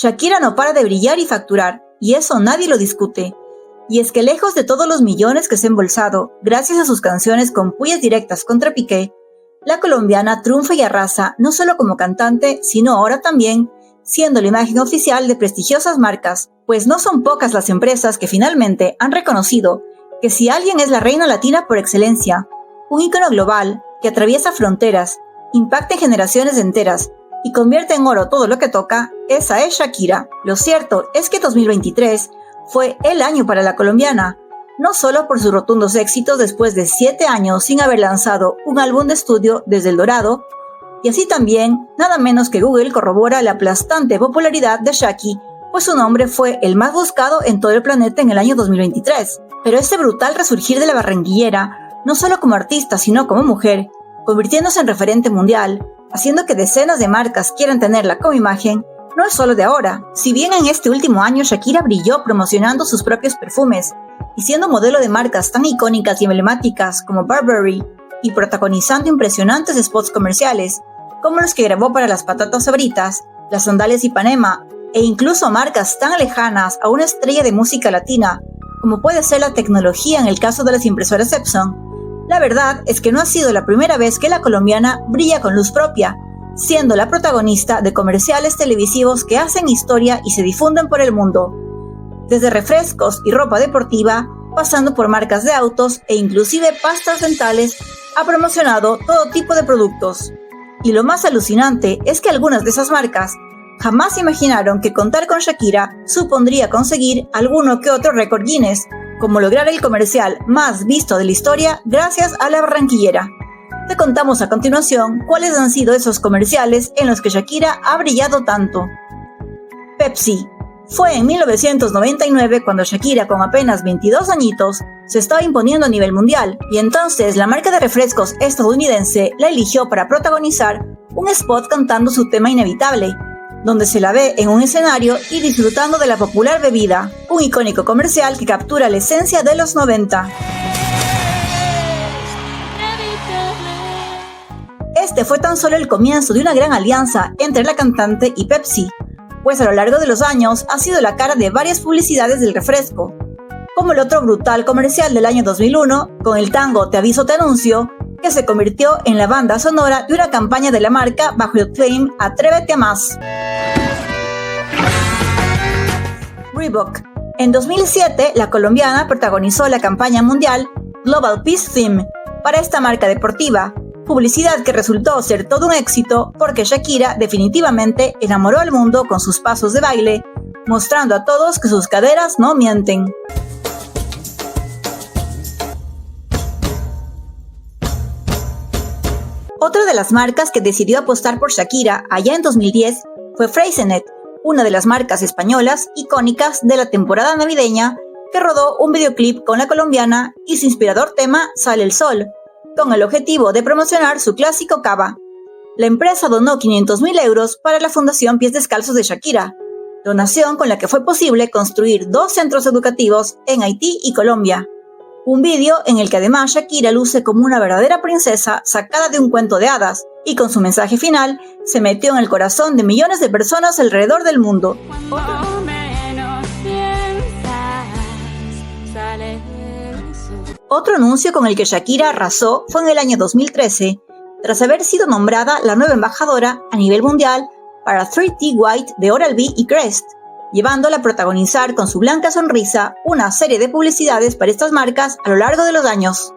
Shakira no para de brillar y facturar, y eso nadie lo discute. Y es que lejos de todos los millones que se ha embolsado, gracias a sus canciones con pullas directas contra Piqué, la colombiana triunfa y arrasa no solo como cantante, sino ahora también siendo la imagen oficial de prestigiosas marcas, pues no son pocas las empresas que finalmente han reconocido que si alguien es la reina latina por excelencia, un ícono global que atraviesa fronteras, impacta en generaciones enteras y convierte en oro todo lo que toca, esa es Shakira. Lo cierto es que 2023 fue el año para la colombiana, no solo por sus rotundos éxitos después de 7 años sin haber lanzado un álbum de estudio desde El Dorado, y así también, nada menos que Google corrobora la aplastante popularidad de Shaki, pues su nombre fue el más buscado en todo el planeta en el año 2023. Pero este brutal resurgir de la barranquillera, no solo como artista sino como mujer, convirtiéndose en referente mundial, haciendo que decenas de marcas quieran tenerla como imagen, no es solo de ahora. Si bien en este último año Shakira brilló promocionando sus propios perfumes y siendo modelo de marcas tan icónicas y emblemáticas como Burberry y protagonizando impresionantes spots comerciales como los que grabó para las patatas Sabritas, las sandalias Ipanema e incluso marcas tan lejanas a una estrella de música latina como puede ser la tecnología en el caso de las impresoras Epson, la verdad es que no ha sido la primera vez que la colombiana brilla con luz propia, siendo la protagonista de comerciales televisivos que hacen historia y se difunden por el mundo. Desde refrescos y ropa deportiva, pasando por marcas de autos e inclusive pastas dentales, ha promocionado todo tipo de productos. Y lo más alucinante es que algunas de esas marcas jamás imaginaron que contar con Shakira supondría conseguir alguno que otro récord Guinness, como lograr el comercial más visto de la historia gracias a la barranquillera. Te contamos a continuación cuáles han sido esos comerciales en los que Shakira ha brillado tanto. Pepsi. Fue en 1999 cuando Shakira, con apenas 22 añitos, se estaba imponiendo a nivel mundial, y entonces la marca de refrescos estadounidense la eligió para protagonizar un spot cantando su tema Inevitable, donde se la ve en un escenario y disfrutando de la popular bebida, un icónico comercial que captura la esencia de los 90. Este fue tan solo el comienzo de una gran alianza entre la cantante y Pepsi, pues a lo largo de los años ha sido la cara de varias publicidades del refresco, como el otro brutal comercial del año 2001 con el tango Te aviso te anuncio, que se convirtió en la banda sonora de una campaña de la marca bajo el claim Atrévete a más. Reebok. En 2007, la colombiana protagonizó la campaña mundial Global Peace Theme para esta marca deportiva, publicidad que resultó ser todo un éxito porque Shakira definitivamente enamoró al mundo con sus pasos de baile, mostrando a todos que sus caderas no mienten. Otra de las marcas que decidió apostar por Shakira allá en 2010 fue Freixenet, una de las marcas españolas icónicas de la temporada navideña que rodó un videoclip con la colombiana y su inspirador tema Sale el Sol, con el objetivo de promocionar su clásico Cava. La empresa donó 500.000 euros para la Fundación Pies Descalzos de Shakira, donación con la que fue posible construir 2 centros educativos en Haití y Colombia. Un vídeo en el que además Shakira luce como una verdadera princesa sacada de un cuento de hadas y con su mensaje final se metió en el corazón de millones de personas alrededor del mundo. Otro anuncio con el que Shakira arrasó fue en el año 2013, tras haber sido nombrada la nueva embajadora a nivel mundial para 3T White de Oral-B y Crest, llevándola a protagonizar con su blanca sonrisa una serie de publicidades para estas marcas a lo largo de los años.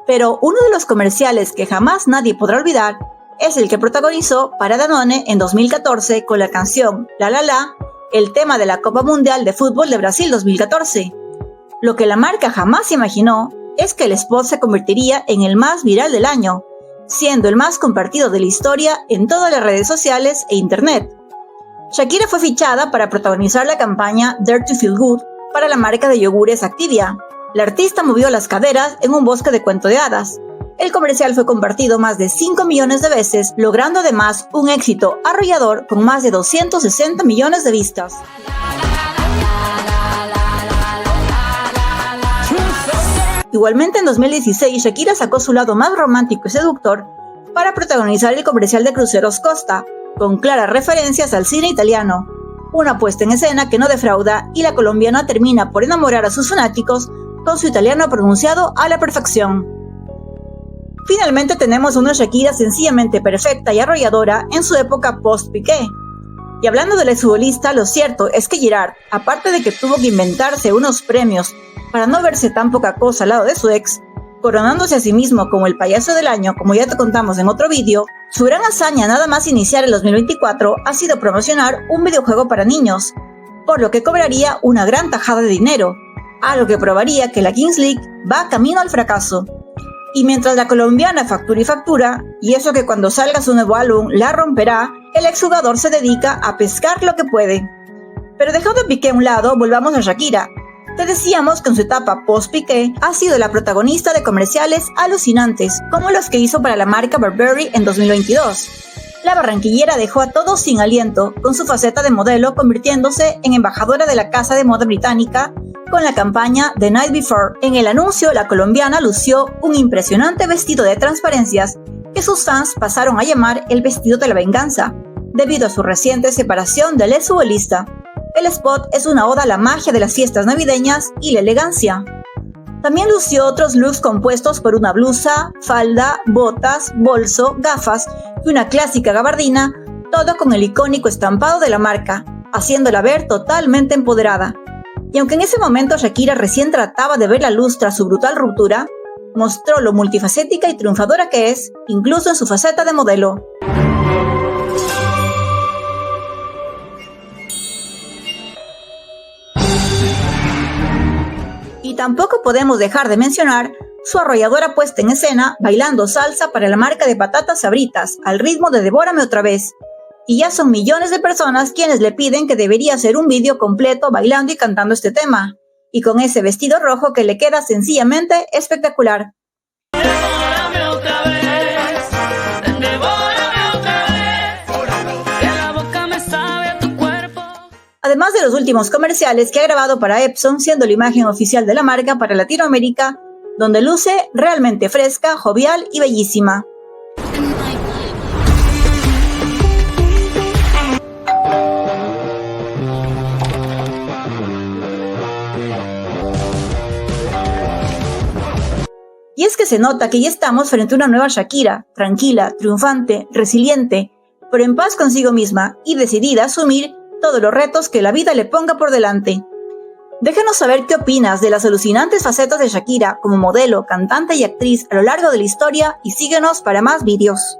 Pero uno de los comerciales que jamás nadie podrá olvidar es el que protagonizó para Danone en 2014 con la canción La La La, el tema de la Copa Mundial de Fútbol de Brasil 2014. Lo que la marca jamás imaginó es que el spot se convertiría en el más viral del año, siendo el más compartido de la historia en todas las redes sociales e internet. Shakira fue fichada para protagonizar la campaña Dare to Feel Good para la marca de yogures Activia. La artista movió las caderas en un bosque de cuento de hadas. El comercial fue compartido más de 5 millones de veces, logrando además un éxito arrollador con más de 260 millones de vistas. Igualmente en 2016, Shakira sacó su lado más romántico y seductor para protagonizar el comercial de Cruceros Costa, con claras referencias al cine italiano. una puesta en escena que no defrauda y la colombiana termina por enamorar a sus fanáticos con su italiano pronunciado a la perfección. Finalmente tenemos una Shakira sencillamente perfecta y arrolladora en su época post-Piqué. Y hablando del exfutbolista, lo cierto es que Gerard, aparte de que tuvo que inventarse unos premios para no verse tan poca cosa al lado de su ex, coronándose a sí mismo como el payaso del año, como ya te contamos en otro vídeo, su gran hazaña nada más iniciar el 2024 ha sido promocionar un videojuego para niños, por lo que cobraría una gran tajada de dinero, algo que probaría que la Kings League va camino al fracaso. Y mientras la colombiana factura y factura, y eso que cuando salga su nuevo álbum la romperá, el exjugador se dedica a pescar lo que puede. Pero dejando a Piqué a un lado, volvamos a Shakira. Te decíamos que en su etapa post-Piqué ha sido la protagonista de comerciales alucinantes, como los que hizo para la marca Burberry en 2022. La barranquillera dejó a todos sin aliento con su faceta de modelo, convirtiéndose en embajadora de la casa de moda británica con la campaña The Night Before. En el anuncio, la colombiana lució un impresionante vestido de transparencias que sus fans pasaron a llamar el vestido de la venganza, debido a su reciente separación del exfutbolista. El spot es una oda a la magia de las fiestas navideñas y la elegancia. También lució otros looks compuestos por una blusa, falda, botas, bolso, gafas y una clásica gabardina, todo con el icónico estampado de la marca, haciéndola ver totalmente empoderada. Y aunque en ese momento Shakira recién trataba de ver la luz tras su brutal ruptura, mostró lo multifacética y triunfadora que es, incluso en su faceta de modelo. Y tampoco podemos dejar de mencionar su arrolladora puesta en escena bailando salsa para la marca de patatas Sabritas al ritmo de Devórame otra vez. Y ya son millones de personas quienes le piden que debería hacer un vídeo completo bailando y cantando este tema, y con ese vestido rojo que le queda sencillamente espectacular. Devórame otra vez, devórame otra vez, que la boca me sabe a tu cuerpo. Además de los últimos comerciales que ha grabado para Epson, siendo la imagen oficial de la marca para Latinoamérica, donde luce realmente fresca, jovial y bellísima. Y es que se nota que ya estamos frente a una nueva Shakira, tranquila, triunfante, resiliente, pero en paz consigo misma y decidida a asumir todos los retos que la vida le ponga por delante. Déjanos saber qué opinas de las alucinantes facetas de Shakira como modelo, cantante y actriz a lo largo de la historia y síguenos para más vídeos.